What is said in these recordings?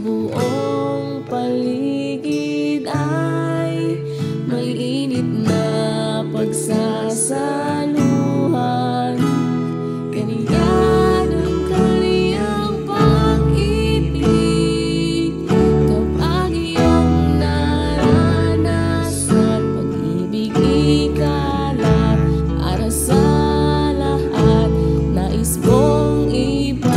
buong paligid ay may init na pagsasaluhan. Ganyan ang kaniyang pag-ibig kapag iyong naranasan. Pag-ibig ikalat para sa lahat, nais mong ibahagi.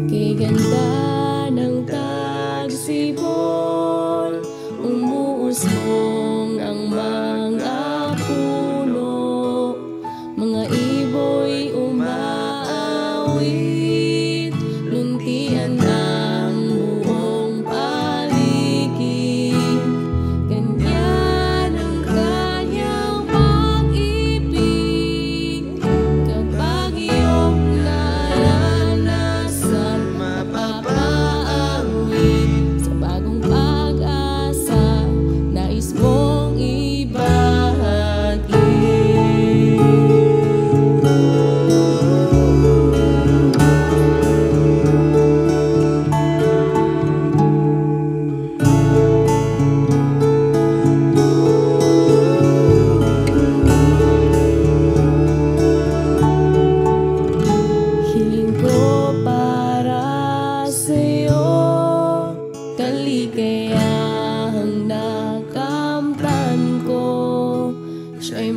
Kay ganda ng tagsibol, umuusbong ang mga puno, mga ibo'y umaawit, luntian ang buong paligid. Ganyan ang kanyang pag-ibig kapag iyong naranasan. Mapapaawit sa bagong pag-asa, nais mong ibahagi. Hiling ko para sa'yo, kaligayahang nakamtan ko, siya'y